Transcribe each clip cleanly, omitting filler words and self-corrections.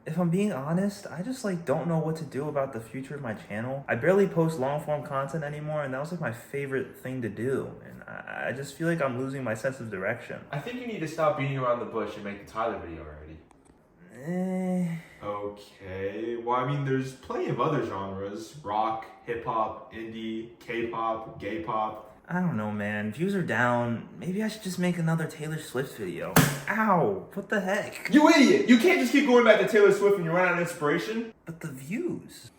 if I'm being honest, I just like don't know what to do about the future of my channel. I barely post long form content anymore, and that was like my favorite thing to do. And I just feel like I'm losing my sense of direction. I think you need to stop beating around the bush and make the Tyler video already. Okay, well, I mean, there's plenty of other genres. Rock, hip-hop, indie, K-pop, gay pop. I don't know, man. Views are down. Maybe I should just make another Taylor Swift video. Ow! What the heck? You idiot! You can't just keep going back to Taylor Swift when you run out of inspiration. But the views.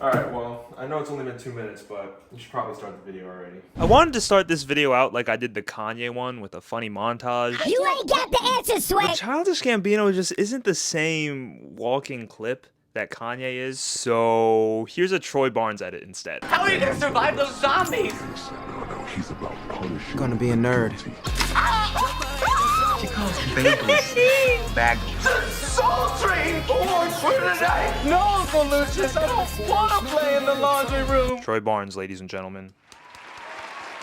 Alright, well, I know it's only been 2 minutes, but you should probably start the video already. I wanted to start this video out like I did the Kanye one with a funny montage. You ain't got the answer, Sway! But Childish Gambino just isn't the same walking clip that Kanye is, so here's a Troy Barnes edit instead. How are you gonna survive those zombies? He's about punishing. Gonna be a nerd. She calls bagels bagels. Soul Train awards for tonight! No, Uncle Lucius, I don't want to play in the laundry room! Troy Barnes, ladies and gentlemen.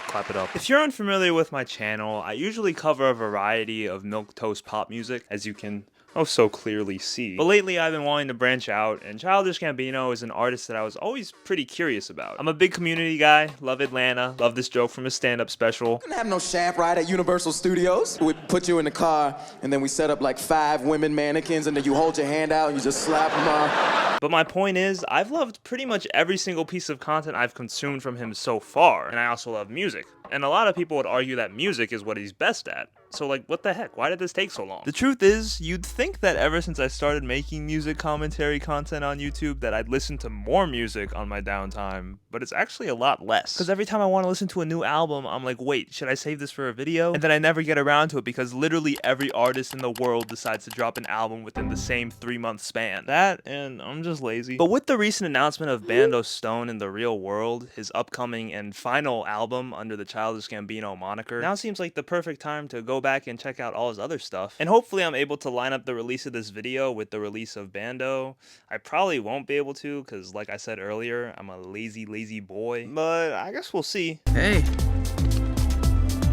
Clap it up. If you're unfamiliar with my channel, I usually cover a variety of milquetoast pop music, as you can so clearly see. But lately I've been wanting to branch out, and Childish Gambino is an artist that I was always pretty curious about. I'm a big Community guy, love Atlanta, love this joke from his stand-up special. Didn't have no shaft ride at Universal Studios. We put you in the car, and then we set up like 5 women mannequins, and then you hold your hand out and you just slap them on. But my point is, I've loved pretty much every single piece of content I've consumed from him so far, and I also love music. And a lot of people would argue that music is what he's best at. So like, what the heck? Why did this take so long? The truth is, you'd think that ever since I started making music commentary content on YouTube that I'd listen to more music on my downtime, but it's actually a lot less. Because every time I want to listen to a new album, I'm like, wait, should I save this for a video? And then I never get around to it because literally every artist in the world decides to drop an album within the same 3-month span. That, and I'm just lazy. But with the recent announcement of Bando Stone in the Real World, his upcoming and final album under the Childish Gambino moniker, now seems like the perfect time to go back and check out all his other stuff. And hopefully I'm able to line up the release of this video with the release of Bando. I probably won't be able to because, like I said earlier, I'm a lazy boy. But I guess we'll see. Hey.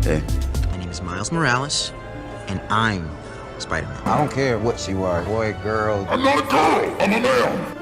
Hey. My name is Miles Morales, and I'm Spider-Man. I don't care what you are, boy, girl. I'm not a girl, I'm a man.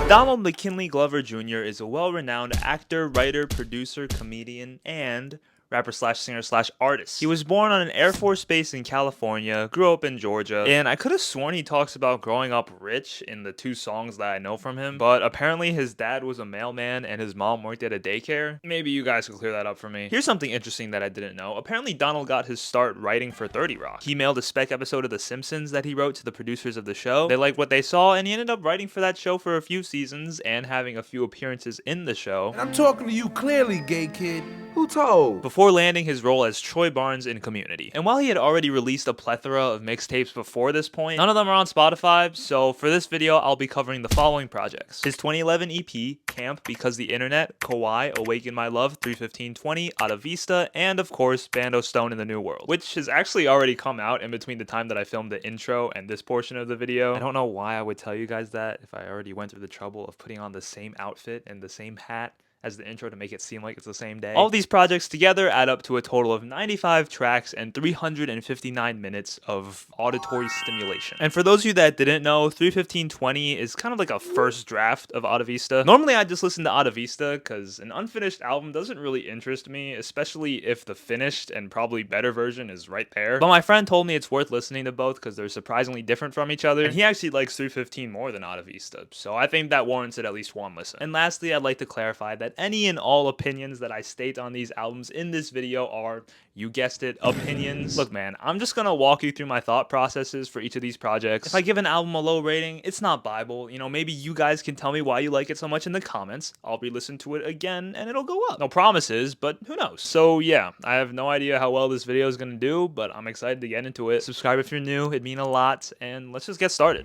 Donald McKinley Glover Jr. is a well-renowned actor, writer, producer, comedian, and rapper/singer/artist. He was born on an Air Force base in California, grew up in Georgia, and I could have sworn he talks about growing up rich in the 2 songs that I know from him, but apparently his dad was a mailman and his mom worked at a daycare. Maybe you guys could clear that up for me. Here's something interesting that I didn't know. Apparently Donald got his start writing for 30 Rock. He mailed a spec episode of The Simpsons that he wrote to the producers of the show. They liked what they saw, and he ended up writing for that show for a few seasons and having a few appearances in the show. And I'm talking to you clearly, gay kid. Who told? Before landing his role as Troy Barnes in Community. And while he had already released a plethora of mixtapes before this point, none of them are on Spotify, so for this video, I'll be covering the following projects. His 2011 EP, Camp, Because the Internet, Kauai, Awaken My Love, 31520, Atavista, and of course, Bando Stone in the New World, which has actually already come out in between the time that I filmed the intro and this portion of the video. I don't know why I would tell you guys that if I already went through the trouble of putting on the same outfit and the same hat as the intro to make it seem like it's the same day. All of these projects together add up to a total of 95 tracks and 359 minutes of auditory stimulation. And for those of you that didn't know, 31520 is kind of like a first draft of Atavista. Normally I just listen to Atavista because an unfinished album doesn't really interest me, especially if the finished and probably better version is right there. But my friend told me it's worth listening to both because they're surprisingly different from each other, and he actually likes 315 more than Atavista, so I think that warrants at least one listen. And lastly, I'd like to clarify that any and all opinions that I state on these albums in this video are, you guessed it, opinions. Look man, I'm just gonna walk you through my thought processes for each of these projects. If I give an album a low rating, it's not Bible. You know, maybe you guys can tell me why you like it so much in the comments. I'll re-listen to it again and it'll go up. No promises, but who knows? So yeah, I have no idea how well this video is gonna do, but I'm excited to get into it. Subscribe if you're new, it'd mean a lot, and let's just get started.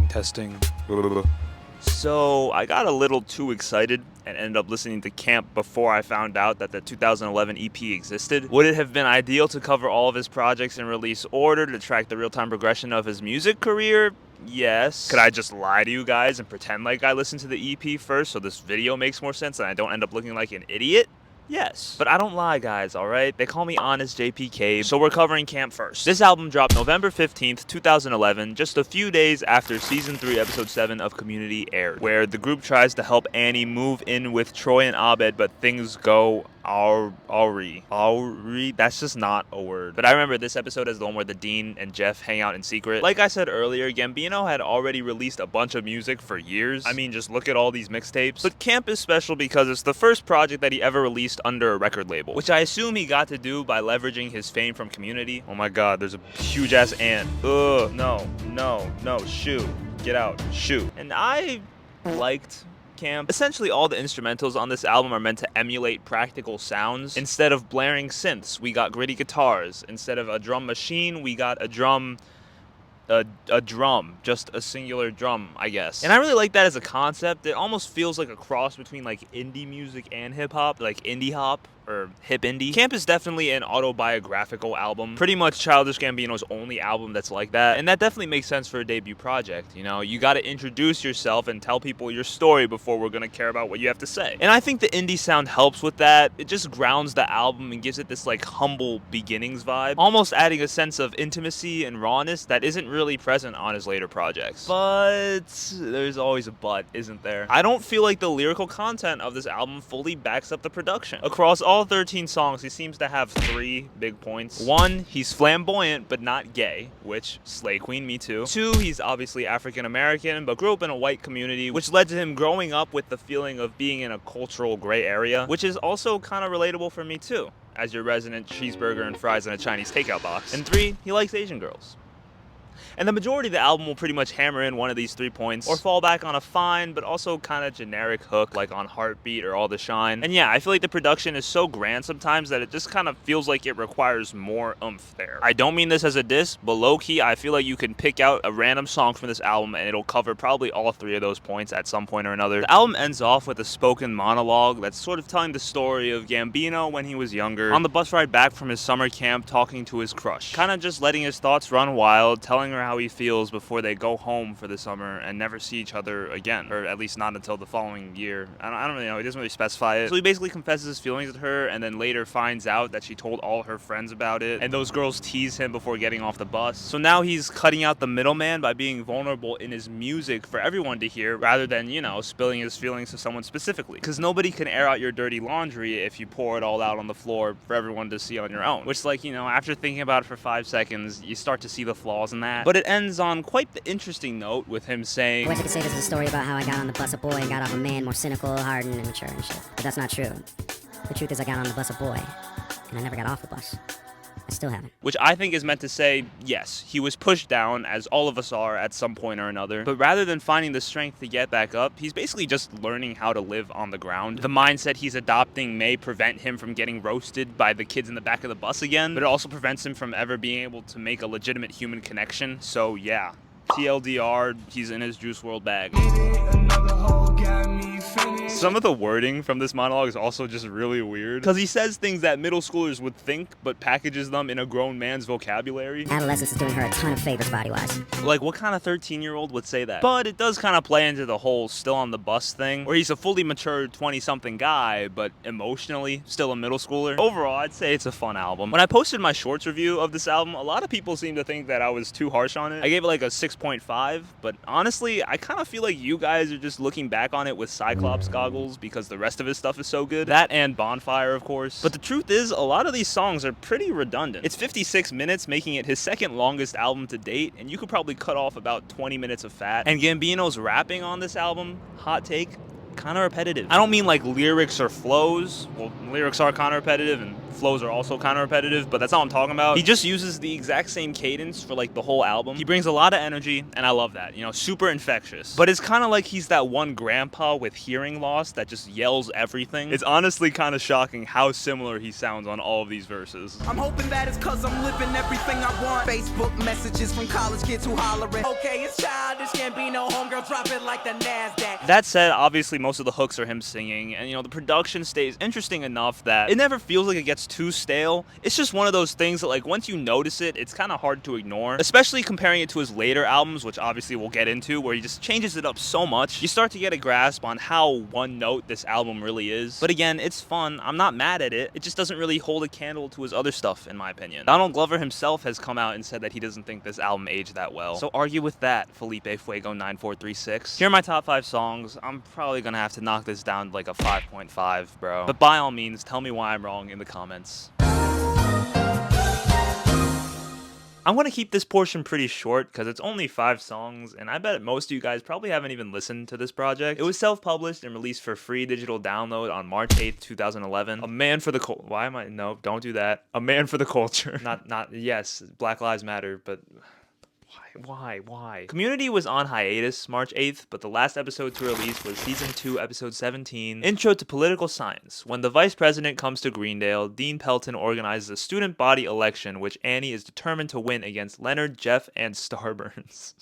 Testing. So I got a little too excited and ended up listening to Camp before I found out that the 2011 EP existed. Would it have been ideal to cover all of his projects in release order to track the real-time progression of his music career? Yes. Could I just lie to you guys and pretend like I listened to the EP first so this video makes more sense and I don't end up looking like an idiot? Yes. But I don't lie, guys, alright? They call me Honest JPK, so we're covering Camp first. This album dropped November 15th, 2011, just a few days after Season 3, Episode 7 of Community aired, where the group tries to help Annie move in with Troy and Abed, but things go awry. That's just not a word. But I remember this episode as the one where the Dean and Jeff hang out in secret. Like I said earlier, Gambino had already released a bunch of music for years. I mean, just look at all these mixtapes. But Camp is special because it's the first project that he ever released under a record label, which I assume he got to do by leveraging his fame from Community. Oh my god, there's a huge ass ant. Ugh, no, shoo. Get out, shoo. And I liked Camp. Essentially all the instrumentals on this album are meant to emulate practical sounds. Instead of blaring synths, we got gritty guitars. Instead of a drum machine, we got a drum, just a singular drum, I guess. And I really like that as a concept. It almost feels like a cross between like indie music and hip hop, like indie hop or hip indie. Camp is definitely an autobiographical album. Pretty much Childish Gambino's only album that's like that. And that definitely makes sense for a debut project. You know, you gotta introduce yourself and tell people your story before we're gonna care about what you have to say. And I think the indie sound helps with that. It just grounds the album and gives it this like humble beginnings vibe, almost adding a sense of intimacy and rawness that isn't really present on his later projects. But there's always a but, isn't there? I don't feel like the lyrical content of this album fully backs up the production. Across all 13 songs, he seems to have 3 big points. 1, he's flamboyant but not gay, which Slay Queen, me too. 2, he's obviously African American but grew up in a white community, which led to him growing up with the feeling of being in a cultural gray area, which is also kind of relatable for me too, as your resident cheeseburger and fries in a Chinese takeout box. And 3, he likes Asian girls. And the majority of the album will pretty much hammer in one of these 3 points, or fall back on a fine, but also kind of generic hook, like on Heartbeat or All the Shine. And yeah, I feel like the production is so grand sometimes that it just kind of feels like it requires more oomph there. I don't mean this as a diss, but low-key, I feel like you can pick out a random song from this album and it'll cover probably all 3 of those points at some point or another. The album ends off with a spoken monologue that's sort of telling the story of Gambino when he was younger, on the bus ride back from his summer camp talking to his crush. Kind of just letting his thoughts run wild, telling her how he feels before they go home for the summer and never see each other again, or at least not until the following year. I don't really know, he doesn't really specify it. So he basically confesses his feelings to her and then later finds out that she told all her friends about it, and those girls tease him before getting off the bus. So now he's cutting out the middleman by being vulnerable in his music for everyone to hear, rather than, you know, spilling his feelings to someone specifically. Because nobody can air out your dirty laundry if you pour it all out on the floor for everyone to see on your own. Which, like, you know, after thinking about it for 5 seconds, you start to see the flaws in that. But it ends on quite the interesting note with him saying, I wish I could say this is a story about how I got on the bus a boy and got off a man more cynical, hardened, and mature and shit. But that's not true. The truth is I got on the bus a boy, and I never got off the bus. I still haven't. Which I think is meant to say, yes, he was pushed down, as all of us are at some point or another. But rather than finding the strength to get back up, he's basically just learning how to live on the ground. The mindset he's adopting may prevent him from getting roasted by the kids in the back of the bus again, but it also prevents him from ever being able to make a legitimate human connection. So yeah. TLDR, he's in his Juice WRLD bag. Some of the wording from this monologue is also just really weird, because he says things that middle schoolers would think, but packages them in a grown man's vocabulary. Adolescence is doing her a ton of favors body-wise. Like, what kind of 13-year-old would say that? But it does kind of play into the whole still on the bus thing, where he's a fully matured 20-something guy, but emotionally still a middle schooler. Overall, I'd say it's a fun album. When I posted my shorts review of this album, a lot of people seem to think that I was too harsh on it. I gave it like a 6.5, but honestly, I kind of feel like you guys are just looking back on it with Cyclops goggles because the rest of his stuff is so good. That and Bonfire, of course. But the truth is, a lot of these songs are pretty redundant. It's 56 minutes, making it his second longest album to date, and you could probably cut off about 20 minutes of fat. And Gambino's rapping on this album, hot take, kind of repetitive. I don't mean like lyrics or flows. Well, lyrics are kind of repetitive, and flows are also kind of repetitive, but that's not what I'm talking about. He just uses the exact same cadence for like the whole album. He brings a lot of energy, and I love that, you know, super infectious. But it's kind of like he's that one grandpa with hearing loss that just yells everything. It's honestly kind of shocking how similar he sounds on all of these verses. I'm hoping that it's cause I'm living everything I want. Facebook messages from college kids who hollering. Okay, it's Childish Gambino, homegirl, drop it like the NASDAQ. That said, obviously most of the hooks are him singing, and you know, the production stays interesting enough that it never feels like it gets too stale. It's just one of those things that, like, once you notice it, it's kind of hard to ignore, especially comparing it to his later albums, which obviously we'll get into, where he just changes it up so much. You start to get a grasp on how one note this album really is. But again, it's fun. I'm not mad at it. It just doesn't really hold a candle to his other stuff, in my opinion. Donald Glover himself has come out and said that he doesn't think this album aged that well. So argue with that, Felipe Fuego 9436. Here are my top 5 songs. I'm probably gonna have to knock this down to like a 5.5, bro. But by all means, tell me why I'm wrong in the comments. I'm going to keep this portion pretty short because it's only 5 songs, and I bet most of you guys probably haven't even listened to this project. It was self-published and released for free digital download on March 8th, 2011. A man for the Why am I? No, don't do that. A man for the culture. Yes, Black Lives Matter, but... Why? Community was on hiatus March 8th, but the last episode to release was Season 2, Episode 17, Intro to Political Science. When the vice president comes to Greendale, Dean Pelton organizes a student body election, which Annie is determined to win against Leonard, Jeff, and Starburns.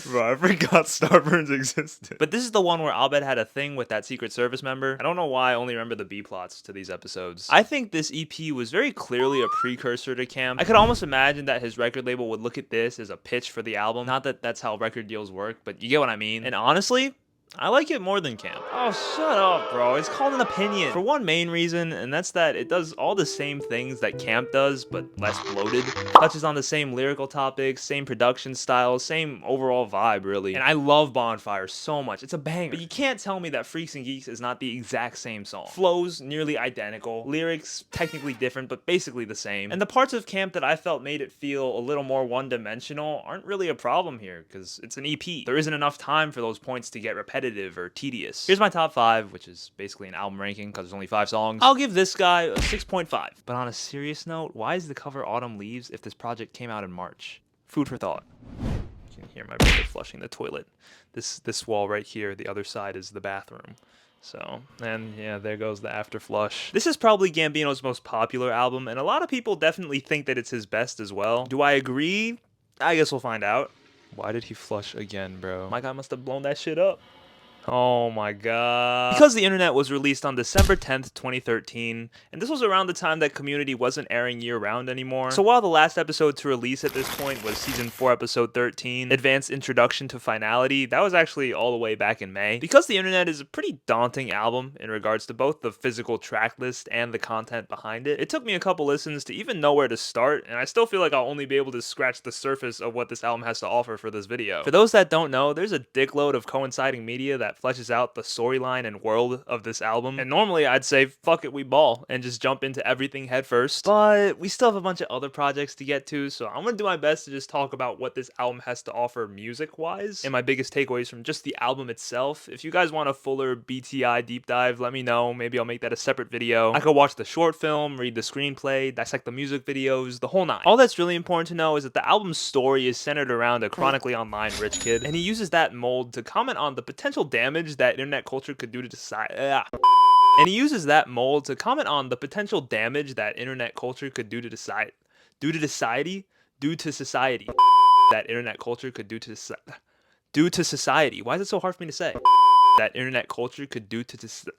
Bro, I forgot Starburns existed. But this is the one where Abed had a thing with that Secret Service member. I don't know why I only remember the B-plots to these episodes. I think this EP was very clearly a precursor to Camp. I could almost imagine that his record label would look at this as a pitch for the album. Not that that's how record deals work, but you get what I mean. And honestly, I like it more than Camp. Oh, shut up, bro. It's called an opinion. For one main reason, and that's that it does all the same things that Camp does, but less bloated. Touches on the same lyrical topics, same production style, same overall vibe, really. And I love Bonfire so much. It's a banger. But you can't tell me that Freaks and Geeks is not the exact same song. Flows nearly identical. Lyrics technically different, but basically the same. And the parts of Camp that I felt made it feel a little more one-dimensional aren't really a problem here, because it's an EP. There isn't enough time for those points to get repetitive or tedious. Here's my top 5, which is basically an album ranking because there's only 5 songs. I'll give this guy a 6.5. But on a serious note, why is the cover Autumn Leaves if this project came out in March? Food for thought. You can hear my brother flushing the toilet. This wall right here, the other side is the bathroom. So, and yeah, there goes the after flush. This is probably Gambino's most popular album, and a lot of people definitely think that it's his best as well. Do I agree? I guess we'll find out. Why did he flush again, bro? My guy must have blown that shit up. Oh my god. Because the internet was released on December 10th, 2013, and this was around the time that Community wasn't airing year-round anymore. So while the last episode to release at this point was Season 4, Episode 13, Advanced Introduction to Finality, that was actually all the way back in May. Because the internet is a pretty daunting album in regards to both the physical track list and the content behind it, it took me a couple listens to even know where to start, and I still feel like I'll only be able to scratch the surface of what this album has to offer for this video. For those that don't know, there's a dickload of coinciding media that fleshes out the storyline and world of this album, and normally I'd say fuck it, we ball and just jump into everything head first, but we still have a bunch of other projects to get to, so I'm gonna do my best to just talk about what this album has to offer music wise and my biggest takeaways from just the album itself. If you guys want a fuller BTI deep dive, let me know. Maybe I'll make that a separate video. I could watch the short film, read the screenplay, dissect the music videos, the whole nine. All that's really important to know is that the album's story is centered around a chronically online rich kid, and he uses that mold to comment on the potential damage that internet culture could do to society. And he uses that mold to comment on the potential damage that internet culture could do to society. That internet culture could do to society. Why is it so hard for me to say? That internet culture could do to society.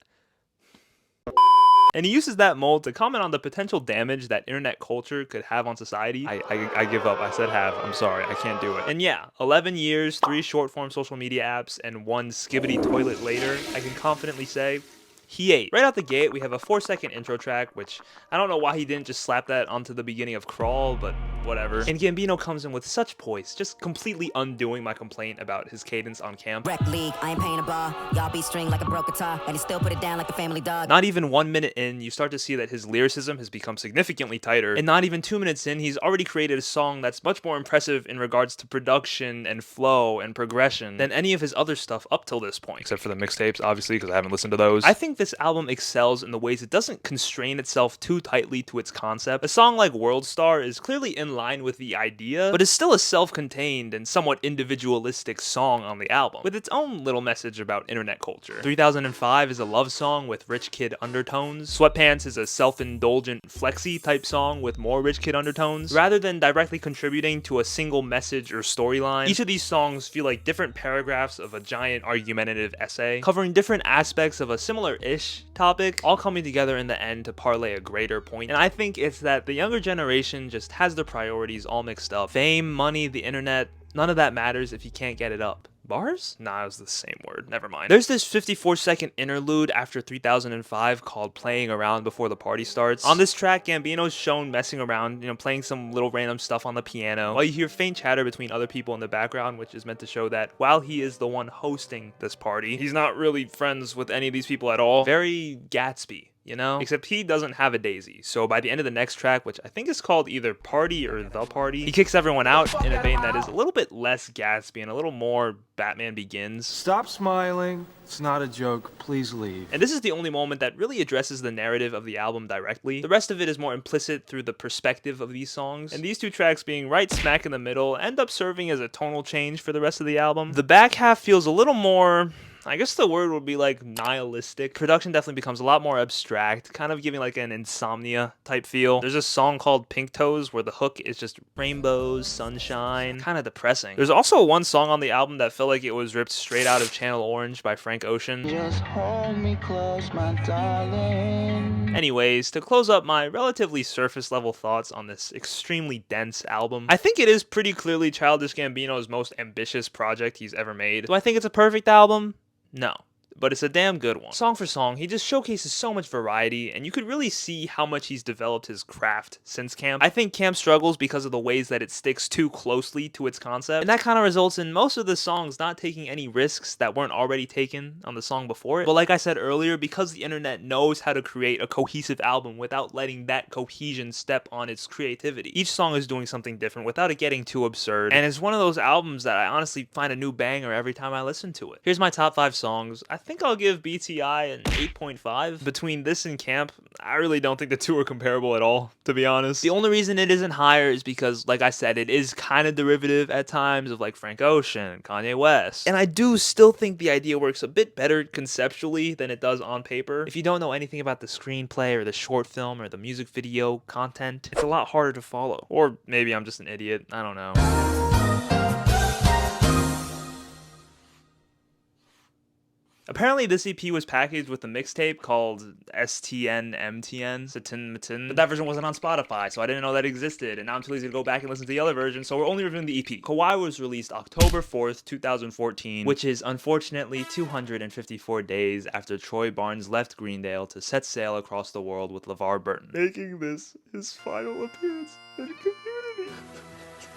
And he uses that mold to comment on the potential damage that internet culture could have on society. I give up. I said have. I'm sorry. I can't do it. And yeah, 11 years, 3 short-form social media apps, and 1 skibbity toilet later, I can confidently say he ate. Right out the gate, we have a 4-second intro track, which I don't know why he didn't just slap that onto the beginning of Crawl, but whatever. And Gambino comes in with such poise, just completely undoing my complaint about his cadence on Camp. Rec league, I ain't paying a bar. Y'all be string like a broke guitar, and he still put it down like a family dog. Not even 1 minute in, you start to see that his lyricism has become significantly tighter, and not even 2 minutes in, he's already created a song that's much more impressive in regards to production and flow and progression than any of his other stuff up till this point, except for the mixtapes, obviously, because I haven't listened to those. I think this album excels in the ways it doesn't constrain itself too tightly to its concept. A song like World Star is clearly in line with the idea, but is still a self-contained and somewhat individualistic song on the album, with its own little message about internet culture. 3005 is a love song with rich kid undertones. Sweatpants is a self-indulgent flexy type song with more rich kid undertones. Rather than directly contributing to a single message or storyline, each of these songs feel like different paragraphs of a giant argumentative essay, covering different aspects of a similar-ish topic, all coming together in the end to parlay a greater point. And I think it's that the younger generation just has their priorities all mixed up. Fame, money, the internet, none of that matters if you can't get it up. Bars? Nah, it was the same word. Never mind. There's this 54-second interlude after 3005 called Playing Around Before the Party Starts. On this track, Gambino's shown messing around, playing some little random stuff on the piano, while you hear faint chatter between other people in the background, which is meant to show that while he is the one hosting this party, he's not really friends with any of these people at all. Very Gatsby. Except he doesn't have a daisy. So by the end of the next track, which I think is called either Party or The Party, he kicks everyone out in a vein that is a little bit less Gatsby and a little more Batman Begins. Stop smiling. It's not a joke. Please leave. And this is the only moment that really addresses the narrative of the album directly. The rest of it is more implicit through the perspective of these songs. And these two tracks being right smack in the middle end up serving as a tonal change for the rest of the album. The back half feels a little more, I guess the word would be like nihilistic. Production definitely becomes a lot more abstract, kind of giving like an insomnia type feel. There's a song called Pink Toes where the hook is just rainbows, sunshine, kind of depressing. There's also one song on the album that felt like it was ripped straight out of Channel Orange by Frank Ocean. Just hold me close, my darling. Anyways, to close up my relatively surface level thoughts on this extremely dense album, I think it is pretty clearly Childish Gambino's most ambitious project he's ever made. Do I think it's a perfect album? No. But it's a damn good one. Song for song, he just showcases so much variety, and you could really see how much he's developed his craft since Camp. I think Camp struggles because of the ways that it sticks too closely to its concept, and that kind of results in most of the songs not taking any risks that weren't already taken on the song before it. But like I said earlier, because the internet knows how to create a cohesive album without letting that cohesion step on its creativity, each song is doing something different without it getting too absurd, and it's one of those albums that I honestly find a new banger every time I listen to it. Here's my top 5 songs. I think I'll give BTI an 8.5. Between this and Camp, I really don't think the two are comparable at all, to be honest. The only reason it isn't higher is because, like I said, it is kind of derivative at times of like Frank Ocean, Kanye West. And I do still think the idea works a bit better conceptually than it does on paper. If you don't know anything about the screenplay or the short film or the music video content, it's a lot harder to follow. Or maybe I'm just an idiot, I don't know. Apparently, this EP was packaged with a mixtape called STNMTN, but that version wasn't on Spotify, so I didn't know that existed, and now I'm too lazy to go back and listen to the other version, so we're only reviewing the EP. Kauai was released October 4th, 2014, which is unfortunately 254 days after Troy Barnes left Greendale to set sail across the world with LeVar Burton, making this his final appearance in Community.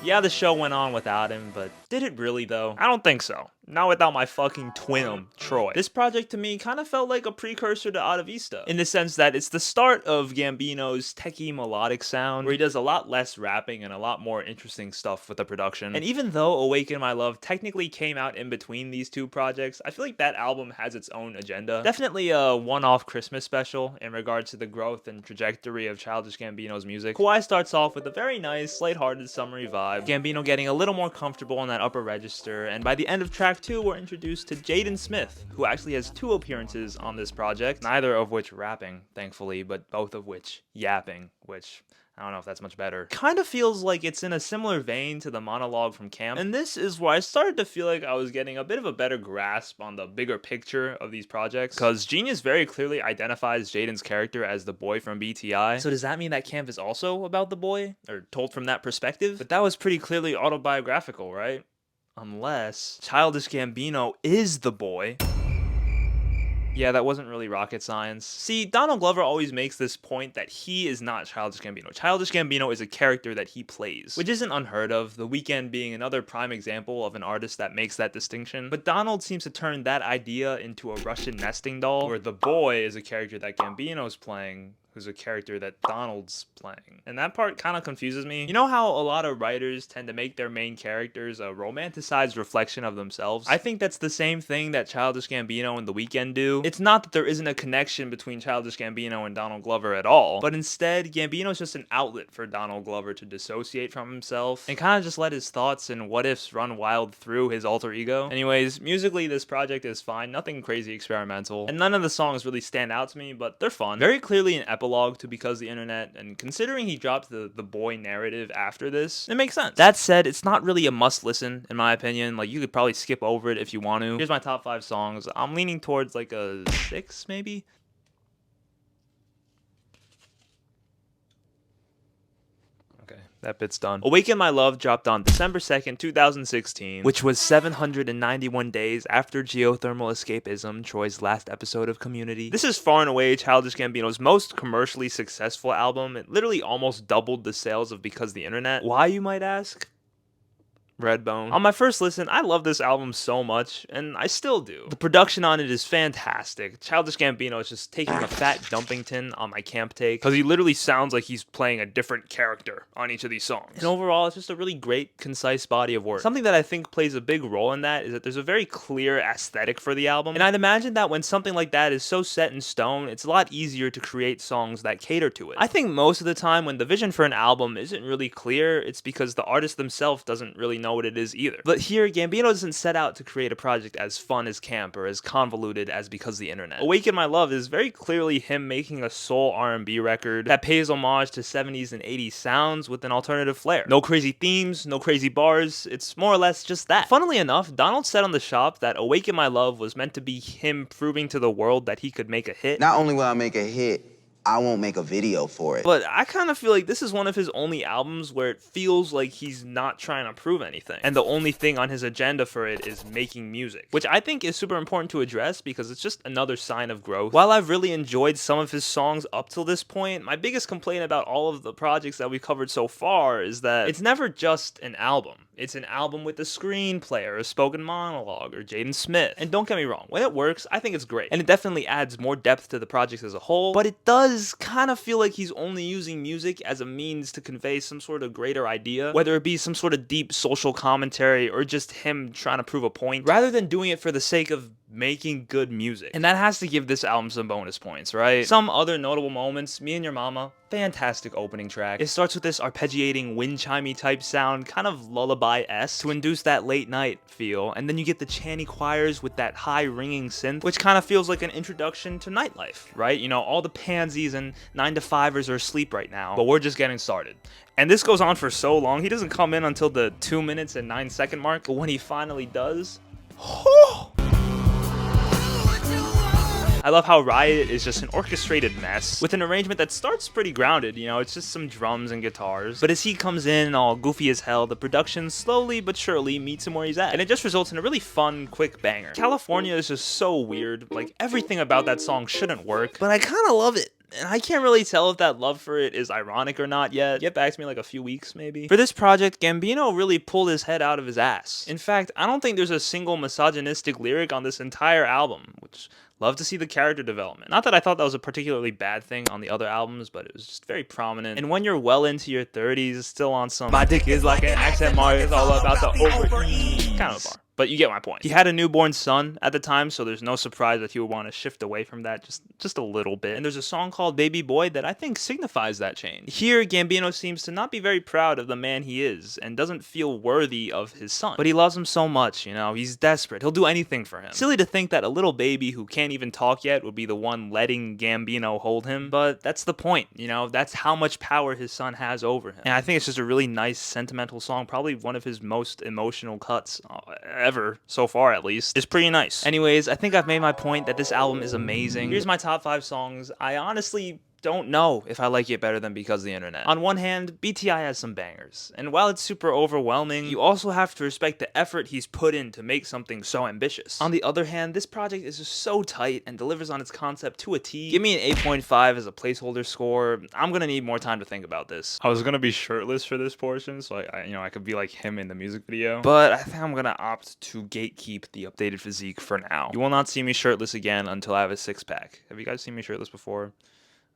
Yeah, the show went on without him, but did it really though? I don't think so. Not without my fucking twin, Troy. This project to me kind of felt like a precursor to Atavista, in the sense that it's the start of Gambino's techie melodic sound, where he does a lot less rapping and a lot more interesting stuff with the production. And even though Awaken My Love technically came out in between these two projects, I feel like that album has its own agenda. Definitely a one-off Christmas special in regards to the growth and trajectory of Childish Gambino's music. Kauai starts off with a very nice, lighthearted summery vibe, Gambino getting a little more comfortable in that upper register, and by the end of track 2, we're introduced to Jaden Smith, who actually has 2 appearances on this project, neither of which rapping, thankfully, but both of which yapping, which I don't know if that's much better. Kind of feels like it's in a similar vein to the monologue from Camp, and this is where I started to feel like I was getting a bit of a better grasp on the bigger picture of these projects, because Genius very clearly identifies Jaden's character as the boy from BTI, so does that mean that Camp is also about the boy, or told from that perspective? But that was pretty clearly autobiographical, right? Unless Childish Gambino is the boy. Yeah, that wasn't really rocket science. See, Donald Glover always makes this point that he is not Childish Gambino. Childish Gambino is a character that he plays, which isn't unheard of, The Weeknd being another prime example of an artist that makes that distinction. But Donald seems to turn that idea into a Russian nesting doll, where the boy is a character that Gambino's playing, who's a character that Donald's playing. And that part kind of confuses me. You know how a lot of writers tend to make their main characters a romanticized reflection of themselves? I think that's the same thing that Childish Gambino and The Weeknd do. It's not that there isn't a connection between Childish Gambino and Donald Glover at all, but instead, Gambino's just an outlet for Donald Glover to dissociate from himself and kind of just let his thoughts and what ifs run wild through his alter ego. Anyways, musically, this project is fine, nothing crazy experimental, and none of the songs really stand out to me, but they're fun. Very clearly an epilogue to Because the Internet, and considering he dropped the boy narrative after this, it makes sense. That said, it's not really a must listen in my opinion. Like, you could probably skip over it if you want to. Here's my top 5 songs. I'm leaning towards like a 6 maybe. Okay, that bit's done. Awaken My Love dropped on December 2nd, 2016, which was 791 days after Geothermal Escapism, Troy's last episode of Community. This is far and away Childish Gambino's most commercially successful album. It literally almost doubled the sales of Because the Internet. Why, you might ask? Redbone. On my first listen, I love this album so much, and I still do. The production on it is fantastic. Childish Gambino is just taking a fat Dumpington on my camp take, because he literally sounds like he's playing a different character on each of these songs. And overall, it's just a really great, concise body of work. Something that I think plays a big role in that is that there's a very clear aesthetic for the album, and I'd imagine that when something like that is so set in stone, it's a lot easier to create songs that cater to it. I think most of the time when the vision for an album isn't really clear, it's because the artist themselves doesn't really know what it is either. But here, Gambino doesn't set out to create a project as fun as camp or as convoluted as Because the Internet. Awaken My Love is very clearly him making a soul R&B record that pays homage to 70s and 80s sounds with an alternative flair. No crazy themes, no crazy bars, it's more or less just that. Funnily enough, Donald said on The Shop that Awaken My Love was meant to be him proving to the world that he could make a hit. Not only will I make a hit, I won't make a video for it. But I kind of feel like this is one of his only albums where it feels like he's not trying to prove anything. And the only thing on his agenda for it is making music, which I think is super important to address because it's just another sign of growth. While I've really enjoyed some of his songs up till this point, my biggest complaint about all of the projects that we've covered so far is that it's never just an album. It's an album with a screenplay or a spoken monologue or Jaden Smith. And don't get me wrong, when it works, I think it's great. And it definitely adds more depth to the project as a whole, but it does kind of feel like he's only using music as a means to convey some sort of greater idea, whether it be some sort of deep social commentary or just him trying to prove a point, rather than doing it for the sake of making good music. And that has to give this album some bonus points, right? Some other notable moments: Me and Your Mama, fantastic opening track. It starts with this arpeggiating wind chimey type sound, kind of lullaby-esque, to induce that late night feel, and then you get the chanty choirs with that high ringing synth, which kind of feels like an introduction to nightlife, right? You know, all the pansies and 9-to-5ers are asleep right now, but we're just getting started. And this goes on for so long. He doesn't come in until the 2 minutes and 9 second mark, but when he finally does, I love how Riot is just an orchestrated mess with an arrangement that starts pretty grounded, you know, it's just some drums and guitars. But as he comes in all goofy as hell, the production slowly but surely meets him where he's at. And it just results in a really fun, quick banger. California is just so weird. Like, everything about that song shouldn't work, but I kind of love it. And I can't really tell if that love for it is ironic or not yet. Get back to me like a few weeks, maybe. For this project, Gambino really pulled his head out of his ass. In fact, I don't think there's a single misogynistic lyric on this entire album, which love to see the character development. Not that I thought that was a particularly bad thing on the other albums, but it was just very prominent. And when you're well into your 30s, still on some "my dick is like an accent mark, it's all about the over-ease" kind of a bar. But you get my point. He had a newborn son at the time, so there's no surprise that he would want to shift away from that just a little bit. And there's a song called Baby Boy that I think signifies that change. Here, Gambino seems to not be very proud of the man he is and doesn't feel worthy of his son. But he loves him so much, you know, he's desperate. He'll do anything for him. Silly to think that a little baby who can't even talk yet would be the one letting Gambino hold him, but that's the point, you know, that's how much power his son has over him. And I think it's just a really nice, sentimental song, probably one of his most emotional cuts ever, so far at least. It's pretty nice. Anyways, I think I've made my point that this album is amazing. Here's my top 5 songs. I honestly don't know if I like it better than Because of the Internet. On one hand, BTI has some bangers, and while it's super overwhelming, you also have to respect the effort he's put in to make something so ambitious. On the other hand, this project is just so tight and delivers on its concept to a T. Give me an 8.5 as a placeholder score. I'm gonna need more time to think about this. I was gonna be shirtless for this portion, so I could be like him in the music video, but I think I'm gonna opt to gatekeep the updated physique for now. You will not see me shirtless again until I have a six-pack. Have you guys seen me shirtless before?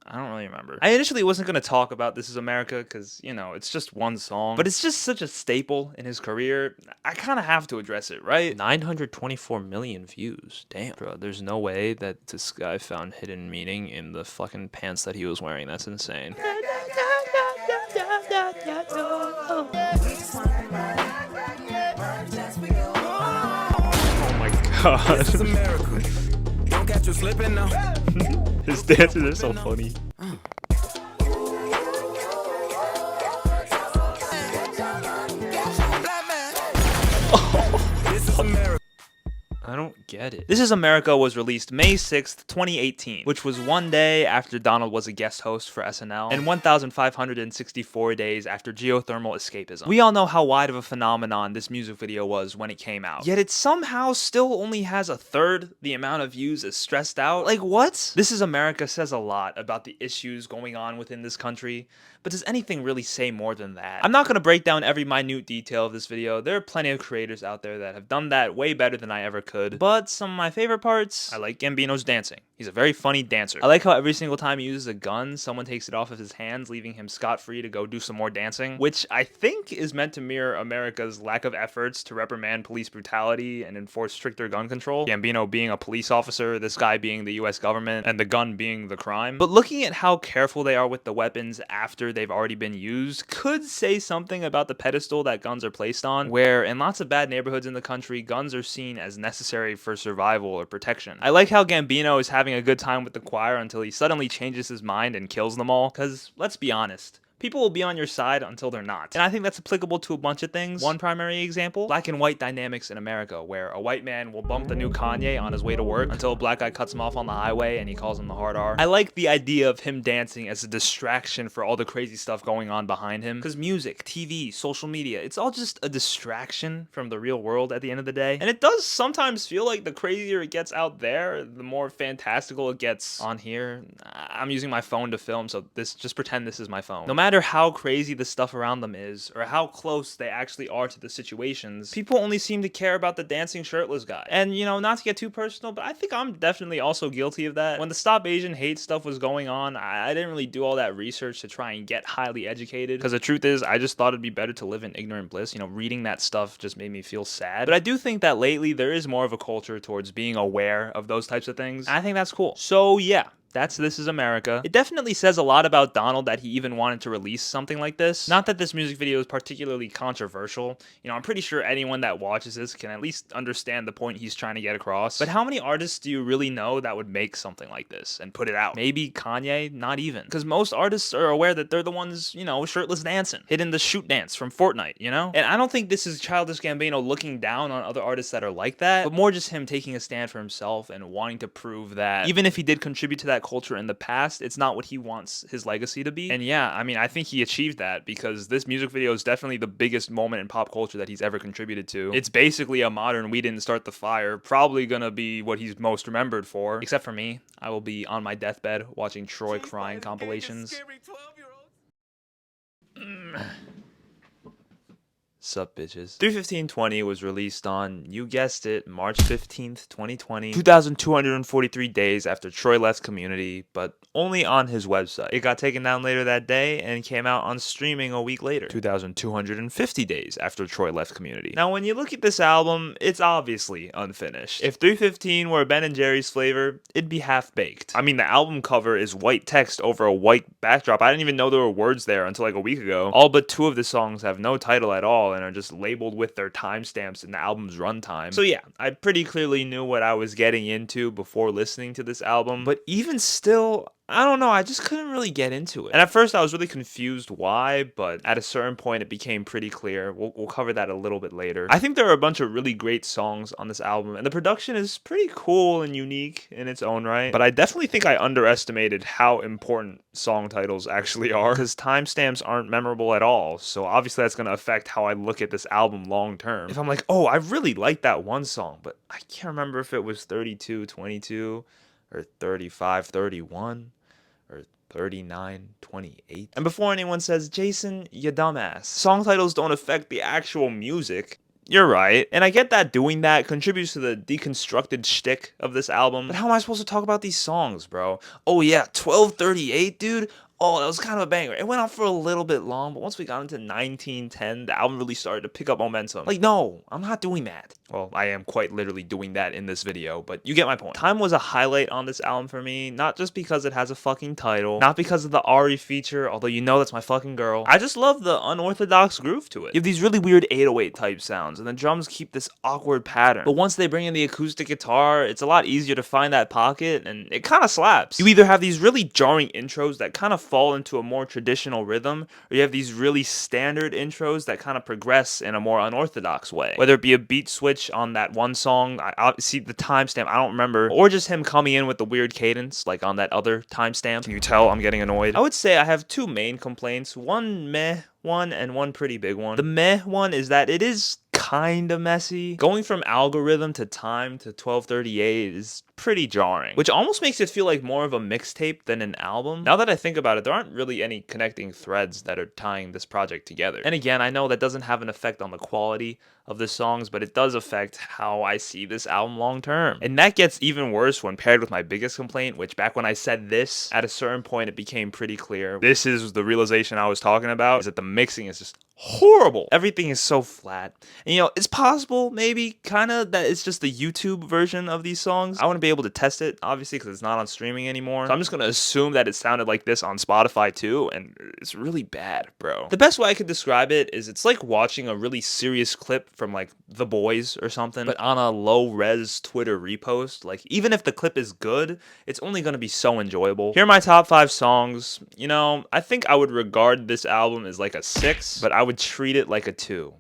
I don't really remember. I initially wasn't going to talk about This Is America because, you know, it's just one song, but it's just such a staple in his career. I kind of have to address it, right? 924 million views. Damn. Bro, there's no way that this guy found hidden meaning in the fucking pants that he was wearing. That's insane. Oh my god. This is America. Don't catch you slipping now. His dances are so funny. This is America. I don't get it. This Is America was released May 6th, 2018, which was one day after Donald was a guest host for SNL, and 1,564 days after geothermal escapism. We all know how wide of a phenomenon this music video was when it came out, yet it somehow still only has a third the amount of views as Stressed Out. Like, what? This Is America says a lot about the issues going on within this country, but does anything really say more than that? I'm not gonna break down every minute detail of this video. There are plenty of creators out there that have done that way better than I ever could. But some of my favorite parts, I like Gambino's dancing. He's a very funny dancer. I like how every single time he uses a gun, someone takes it off of his hands, leaving him scot-free to go do some more dancing, which I think is meant to mirror America's lack of efforts to reprimand police brutality and enforce stricter gun control. Gambino being a police officer, this guy being the US government, and the gun being the crime. But looking at how careful they are with the weapons after they've already been used could say something about the pedestal that guns are placed on, where in lots of bad neighborhoods in the country, guns are seen as necessary for survival or protection. I like how Gambino is having a good time with the choir until he suddenly changes his mind and kills them all, because let's be honest, people will be on your side until they're not. And I think that's applicable to a bunch of things. One primary example, black and white dynamics in America, where a white man will bump the new Kanye on his way to work until a black guy cuts him off on the highway and he calls him the hard R. I like the idea of him dancing as a distraction for all the crazy stuff going on behind him, because music, TV, social media, it's all just a distraction from the real world at the end of the day. And it does sometimes feel like the crazier it gets out there, the more fantastical it gets on here. I'm using my phone to film, so just pretend this is my phone. No matter how crazy the stuff around them is, or how close they actually are to the situations, people only seem to care about the dancing shirtless guy. And, you know, not to get too personal, but I think I'm definitely also guilty of that. When the Stop Asian Hate stuff was going on, I didn't really do all that research to try and get highly educated, because the truth is, I just thought it'd be better to live in ignorant bliss. You know, reading that stuff just made me feel sad. But I do think that lately there is more of a culture towards being aware of those types of things. And I think that's cool. So yeah, that's This Is America. It definitely says a lot about Donald that he even wanted to release something like this. Not that this music video is particularly controversial. You know, I'm pretty sure anyone that watches this can at least understand the point he's trying to get across. But how many artists do you really know that would make something like this and put it out? Maybe Kanye? Not even. Because most artists are aware that they're the ones, you know, shirtless dancing, hitting the shoot dance from Fortnite, you know? And I don't think this is Childish Gambino looking down on other artists that are like that, but more just him taking a stand for himself and wanting to prove that even if he did contribute to that culture in the past, it's not what he wants his legacy to be. And yeah, I mean, I think he achieved that, because this music video is definitely the biggest moment in pop culture that he's ever contributed to. It's basically a modern We Didn't Start the Fire, probably gonna be what he's most remembered for. Except for me, I will be on my deathbed watching Troy crying compilations. Sup, bitches. 3/15/20 was released on, you guessed it, March 15th, 2020. 2,243 days after Troy left Community, but only on his website. It got taken down later that day and came out on streaming a week later. 2,250 days after Troy left Community. Now, when you look at this album, it's obviously unfinished. If 315 were Ben and Jerry's flavor, it'd be half-baked. I mean, the album cover is white text over a white backdrop. I didn't even know there were words there until like a week ago. All but 2 of the songs have no title at all and are just labeled with their timestamps in the album's runtime. So yeah, I pretty clearly knew what I was getting into before listening to this album, but even still, I don't know, I just couldn't really get into it. And at first I was really confused why, but at a certain point it became pretty clear. We'll cover that a little bit later. I think there are a bunch of really great songs on this album, and the production is pretty cool and unique in its own right. But I definitely think I underestimated how important song titles actually are, because timestamps aren't memorable at all. So obviously that's going to affect how I look at this album long term. If I'm like, oh, I really like that one song, but I can't remember if it was 32:22 or 35:31 or 39:28. And before anyone says, Jason, you dumbass, song titles don't affect the actual music. You're right. And I get that doing that contributes to the deconstructed shtick of this album. But how am I supposed to talk about these songs, bro? Oh yeah, 12:38, dude. Oh, that was kind of a banger. It went on for a little bit long, but once we got into 1910, the album really started to pick up momentum. Like, no, I'm not doing that. Well, I am quite literally doing that in this video, but you get my point. Time was a highlight on this album for me, not just because it has a fucking title, not because of the Ari feature, although you know that's my fucking girl. I just love the unorthodox groove to it. You have these really weird 808 type sounds, and the drums keep this awkward pattern. But once they bring in the acoustic guitar, it's a lot easier to find that pocket, and it kind of slaps. You either have these really jarring intros that kind of fall into a more traditional rhythm, or you have these really standard intros that kind of progress in a more unorthodox way. Whether it be a beat switch on that one song, I see the timestamp, I don't remember, or just him coming in with the weird cadence, like on that other timestamp. Can you tell I'm getting annoyed? I would say I have two main complaints, one meh one and one pretty big one. The meh one is that it is kind of messy. Going from algorithm to time to 12:38 is pretty jarring, which almost makes it feel like more of a mixtape than an album. Now that I think about it, there aren't really any connecting threads that are tying this project together. And again, I know that doesn't have an effect on the quality of the songs, but it does affect how I see this album long term. And that gets even worse when paired with my biggest complaint, which back when I said this, at a certain point it became pretty clear. This is the realization I was talking about, is that the mixing is just horrible. Everything is so flat. And you know, it's possible, maybe, kind of, that it's just the YouTube version of these songs. I want to be able to test it, obviously, because it's not on streaming anymore. So I'm just going to assume that it sounded like this on Spotify too, and it's really bad, bro. The best way I could describe it is it's like watching a really serious clip from like The Boys or something, but on a low-res Twitter repost. Like, even if the clip is good, it's only going to be so enjoyable. Here are my top 5 songs. You know, I think I would regard this album as like a 6, but I would treat it like a 2.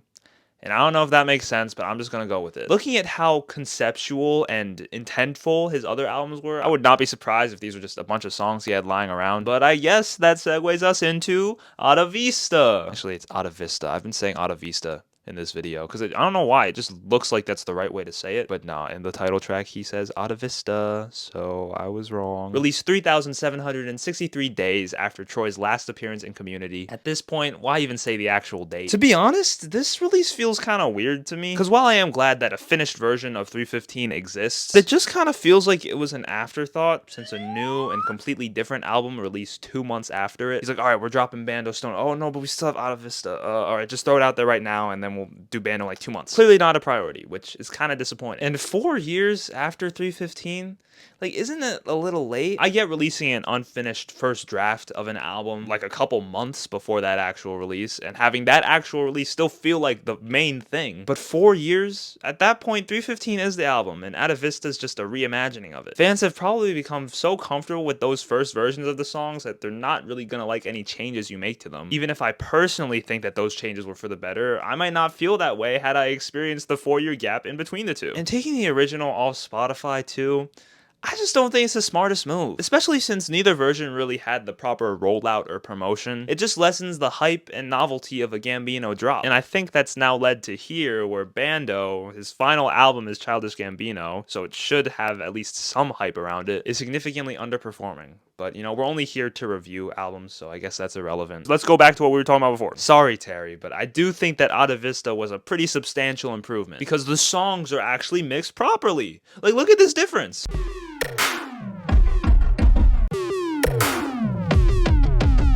And I don't know if that makes sense, but I'm just going to go with it. Looking at how conceptual and intentful his other albums were, I would not be surprised if these were just a bunch of songs he had lying around. But I guess that segues us into Atavista. Actually, it's Atavista. I've been saying Atavista in this video because I don't know why, it just looks like that's the right way to say it, but nah, in the title track he says Atavista, so I was wrong. Released 3,763 days after Troy's last appearance in Community. At this point, why even say the actual date? To be honest, this release feels kind of weird to me, because while I am glad that a finished version of 315 exists, it just kind of feels like it was an afterthought since a new and completely different album released 2 months after it. He's like, alright, we're dropping Bando Stone. Oh no, but we still have Atavista. Alright, just throw it out there right now and then we'll do Bando in like 2 months. Clearly not a priority, which is kind of disappointing. And 4 years after 315, like, isn't it a little late? I get releasing an unfinished first draft of an album like a couple months before that actual release, and having that actual release still feel like the main thing. But 4 years? At that point, 315 is the album, and Atavista is just a reimagining of it. Fans have probably become so comfortable with those first versions of the songs that they're not really gonna like any changes you make to them. Even if I personally think that those changes were for the better, I might not feel that way had I experienced the 4-year gap in between the two. And taking the original off Spotify too, I just don't think it's the smartest move, especially since neither version really had the proper rollout or promotion. It just lessens the hype and novelty of a Gambino drop. And I think that's now led to here, where Bando, his final album is Childish Gambino, so it should have at least some hype around it, is significantly underperforming. But, you know, we're only here to review albums, so I guess that's irrelevant. Let's go back to what we were talking about before. Sorry, Terry, but I do think that Atavista was a pretty substantial improvement, because the songs are actually mixed properly. Like, look at this difference.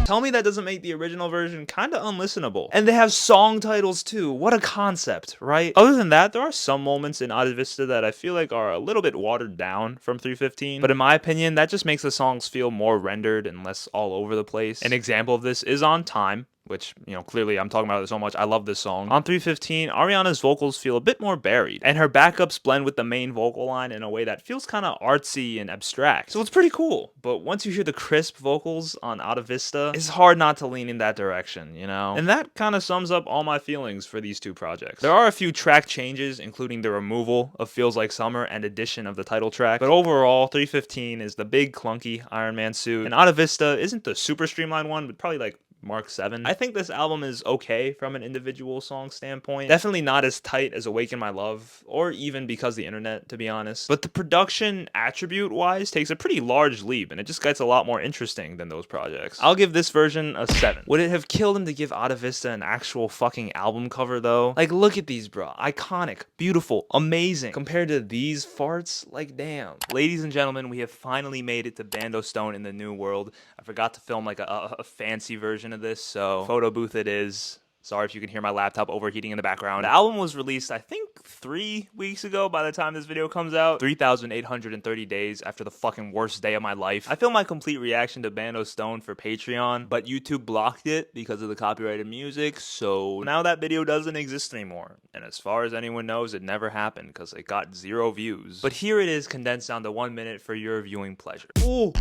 Tell me that doesn't make the original version kind of unlistenable. And they have song titles too. What a concept, right? Other than that, there are some moments in Atavista that I feel like are a little bit watered down from 315. But in my opinion, that just makes the songs feel more rendered and less all over the place. An example of this is on Time, which, clearly I'm talking about it so much. I love this song. On 315, Ariana's vocals feel a bit more buried, and her backups blend with the main vocal line in a way that feels kind of artsy and abstract. So it's pretty cool, but once you hear the crisp vocals on Atavista, it's hard not to lean in that direction, And that kind of sums up all my feelings for these two projects. There are a few track changes, including the removal of Feels Like Summer and addition of the title track, but overall, 315 is the big clunky Iron Man suit, and Atavista isn't the super streamlined one, but probably like Mark 7. I think this album is okay from an individual song standpoint. Definitely not as tight as Awaken My Love, or even Because the Internet, to be honest. But the production attribute-wise takes a pretty large leap, and it just gets a lot more interesting than those projects. I'll give this version a 7. Would it have killed him to give Atavista an actual fucking album cover, though? Like, look at these, bro. Iconic, beautiful, amazing. Compared to these farts, like, damn. Ladies and gentlemen, we have finally made it to Bando Stone in the New World. I forgot to film like a fancy version of this, so photo booth it is. Sorry if you can hear my laptop overheating in the background. The album was released, I think, 3 weeks ago by the time this video comes out. 3,830 days after the fucking worst day of my life. I filmed my complete reaction to Bando Stone for Patreon, but YouTube blocked it because of the copyrighted music, so now that video doesn't exist anymore. And as far as anyone knows, it never happened because it got 0 views. But here it is condensed down to 1 minute for your viewing pleasure. Ooh.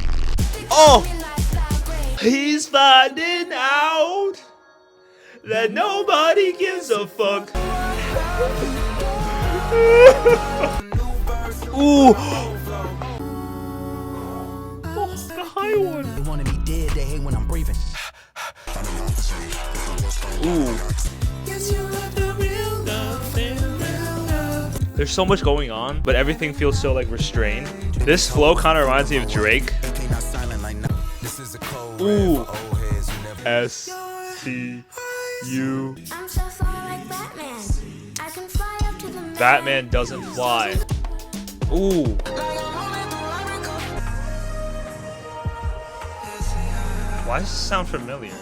Oh! He's finding out that nobody gives a fuck. Ooh. Oh, the high one. They wanna be dead, they hate when I'm breathing. Ooh. There's so much going on, but everything feels so like restrained. This flow kind of reminds me of Drake. Ooh. S-T-U. Batman doesn't fly. Ooh. Why does this sound familiar?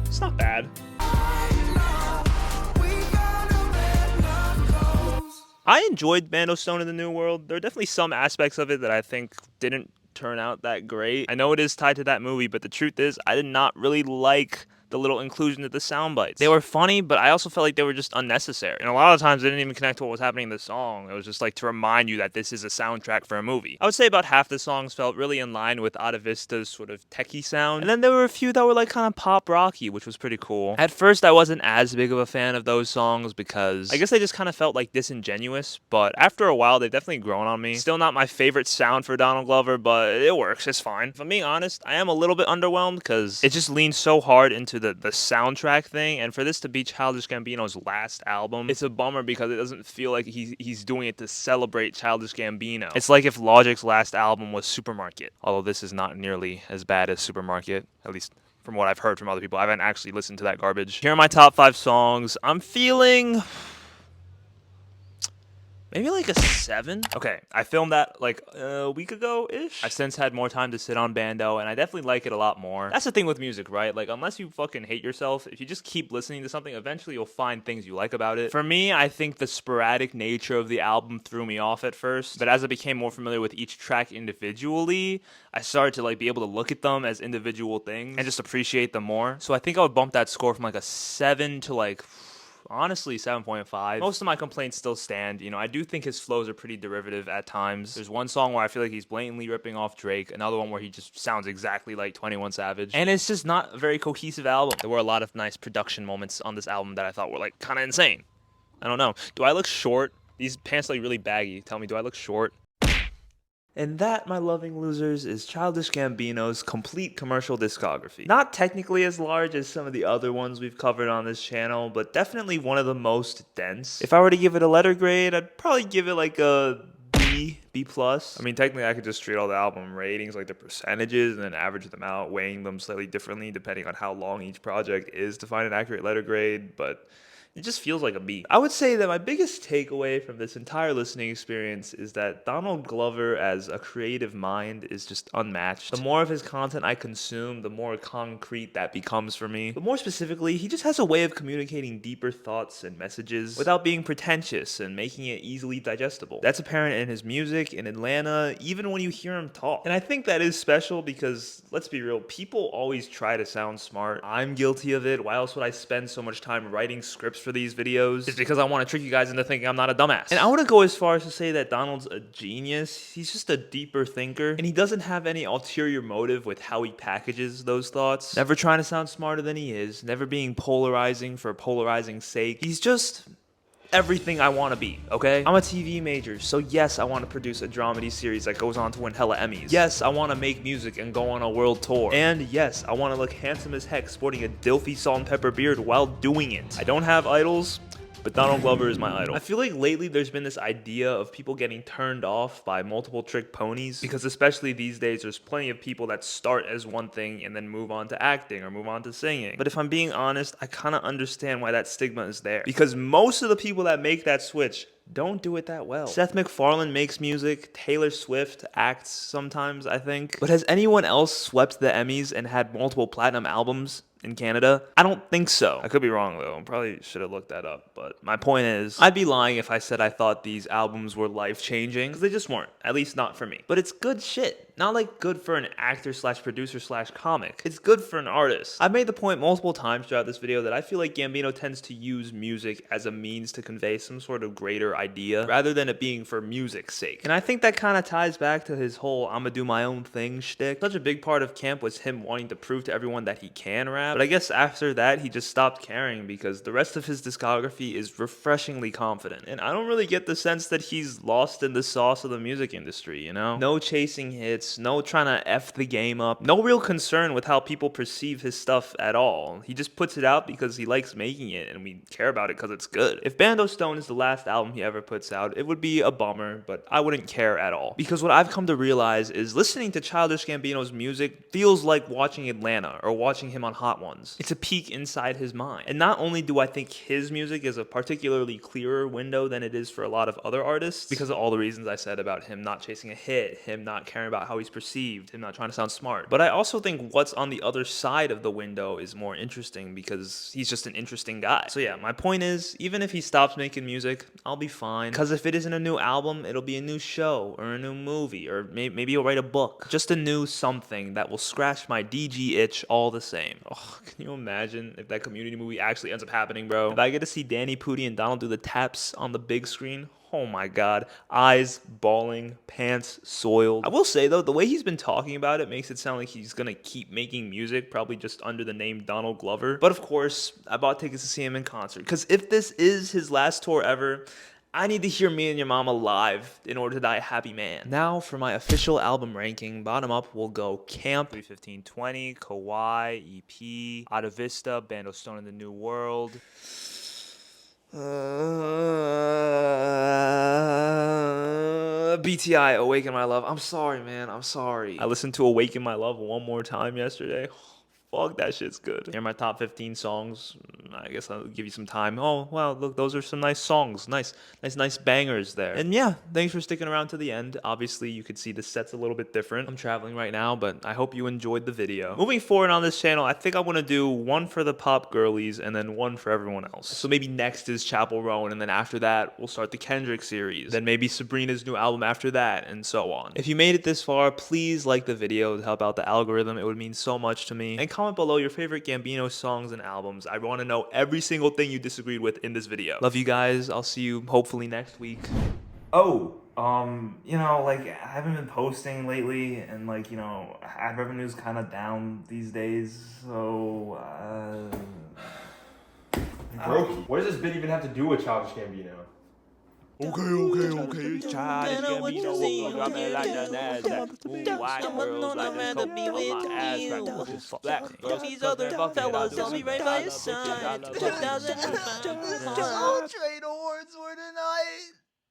It's not bad. I enjoyed Bando Stone in the New World. There are definitely some aspects of it that I think didn't turn out that great. I know it is tied to that movie, but the truth is I did not really like the little inclusion of the sound bites. They were funny, but I also felt like they were just unnecessary. And a lot of times they didn't even connect to what was happening in the song. It was just like to remind you that this is a soundtrack for a movie. I would say about half the songs felt really in line with Atavista's sort of techie sound. And then there were a few that were like kind of pop rocky, which was pretty cool. At first, I wasn't as big of a fan of those songs because I guess they just kind of felt like disingenuous. But after a while, they've definitely grown on me. Still not my favorite sound for Donald Glover, but it works. It's fine. If I'm being honest, I am a little bit underwhelmed because it just leans so hard into the soundtrack thing, and for this to be Childish Gambino's last album, it's a bummer because it doesn't feel like he's doing it to celebrate Childish Gambino. It's like if Logic's last album was Supermarket, although this is not nearly as bad as Supermarket, at least from what I've heard from other people. I haven't actually listened to that garbage. Here are my top 5 songs. I'm feeling maybe like a 7. Okay, I filmed that like a week ago-ish. I've since had more time to sit on Bando, and I definitely like it a lot more. That's the thing with music, right? Like, unless you fucking hate yourself, if you just keep listening to something, eventually you'll find things you like about it. For me, I think the sporadic nature of the album threw me off at first, but as I became more familiar with each track individually, I started to like be able to look at them as individual things and just appreciate them more. So I think I would bump that score from like a 7 to like honestly 7.5. Most of my complaints still stand. I do think his flows are pretty derivative at times. There's one song where I feel like he's blatantly ripping off Drake, another one where he just sounds exactly like 21 Savage, and it's just not a very cohesive album. There were a lot of nice production moments on this album that I thought were like kind of insane. I don't know. Do I look short? These pants are like really baggy. Tell me, do I look short? And that, my loving losers, is Childish Gambino's complete commercial discography. Not technically as large as some of the other ones we've covered on this channel, but definitely one of the most dense. If I were to give it a letter grade, I'd probably give it like a B+. I mean, technically I could just treat all the album ratings like the percentages and then average them out, weighing them slightly differently depending on how long each project is to find an accurate letter grade, but It just feels like a beat. I would say that my biggest takeaway from this entire listening experience is that Donald Glover as a creative mind is just unmatched. The more of his content I consume, the more concrete that becomes for me. But more specifically, he just has a way of communicating deeper thoughts and messages without being pretentious and making it easily digestible. That's apparent in his music, in Atlanta, even when you hear him talk. And I think that is special because, let's be real, people always try to sound smart. I'm guilty of it. Why else would I spend so much time writing scripts for these videos? It's because I want to trick you guys into thinking I'm not a dumbass. And I wouldn't go as far as to say that Donald's a genius. He's just a deeper thinker, and he doesn't have any ulterior motive with how he packages those thoughts. Never trying to sound smarter than he is, never being polarizing for polarizing's sake. He's just everything I want to be, okay? I'm a TV major, so yes, I want to produce a dramedy series that goes on to win hella Emmys. Yes, I want to make music and go on a world tour. And yes, I want to look handsome as heck sporting a Dilfy salt and pepper beard while doing it. I don't have idols, but Donald Glover is my idol. I feel like lately there's been this idea of people getting turned off by multiple trick ponies, because especially these days there's plenty of people that start as one thing and then move on to acting or move on to singing. But if I'm being honest, I kind of understand why that stigma is there, because most of the people that make that switch don't do it that well. Seth MacFarlane makes music, Taylor Swift acts sometimes, I think. But has anyone else swept the Emmys and had multiple platinum albums in Canada? I don't think so. I could be wrong though. Probably should have looked that up. But my point is, I'd be lying if I said I thought these albums were life-changing, because they just weren't. At least not for me. But it's good shit. Not like good for an actor slash producer slash comic. It's good for an artist. I've made the point multiple times throughout this video that I feel like Gambino tends to use music as a means to convey some sort of greater idea rather than it being for music's sake. And I think that kind of ties back to his whole I'ma do my own thing shtick. Such a big part of camp was him wanting to prove to everyone that he can rap. But I guess after that, he just stopped caring because the rest of his discography is refreshingly confident. And I don't really get the sense that he's lost in the sauce of the music industry, you know? No chasing hits, no trying to F the game up, no real concern with how people perceive his stuff at all. He just puts it out because he likes making it and we care about it because it's good. If Bando Stone is the last album he ever puts out, it would be a bummer, but I wouldn't care at all. Because what I've come to realize is listening to Childish Gambino's music feels like watching Atlanta or watching him on Hot Ones. It's a peek inside his mind. And not only do I think his music is a particularly clearer window than it is for a lot of other artists, because of all the reasons I said about him not chasing a hit, him not caring about how he's perceived, him not trying to sound smart. But I also think what's on the other side of the window is more interesting because he's just an interesting guy. So yeah, my point is, even if he stops making music, I'll be fine. Because if it isn't a new album, it'll be a new show or a new movie, or maybe he'll write a book. Just a new something that will scratch my DG itch all the same. Oh, can you imagine if that Community movie actually ends up happening, bro? If I get to see Danny Pudi and Donald do the taps on the big screen, oh my god, eyes bawling, pants soiled. I will say though, the way he's been talking about it makes it sound like he's gonna keep making music, probably just under the name Donald Glover. But of course, I bought tickets to see him in concert, because if this is his last tour ever, I need to hear Me and Your Mama live in order to die a happy man. Now for my official album ranking, bottom up will go Camp, 31520, Kauai, EP, Atavista, Bando Stone in the New World. BTI, Awaken My Love. I'm sorry, man. I'm sorry. I listened to Awaken My Love one more time yesterday. Fuck, that shit's good. Here are my top 15 songs. I guess I'll give you some time. Oh, wow, look, those are some nice songs. Nice bangers there. And yeah, thanks for sticking around to the end. Obviously, you could see the set's a little bit different. I'm traveling right now, but I hope you enjoyed the video. Moving forward on this channel, I think I want to do one for the pop girlies and then one for everyone else. So maybe next is Chapel Roan, and then after that, we'll start the Kendrick series. Then maybe Sabrina's new album after that, and so on. If you made it this far, please like the video to help out the algorithm. It would mean so much to me. And comment below your favorite Gambino songs and albums. I want to know every single thing you disagreed with in this video. Love you guys. I'll see you hopefully next week. Oh, you know, like, I haven't been posting lately, and like, you know, ad revenue's kind of down these days, so, Brokey. What does this bit even have to do with Childish Gambino? Okay. It's Childish Gambino. Drop it like the NASDAQ. White girls like the coke on my ass crack. Just fuck These other fellas, I'll be right by your side. 2005. Trade awards for tonight.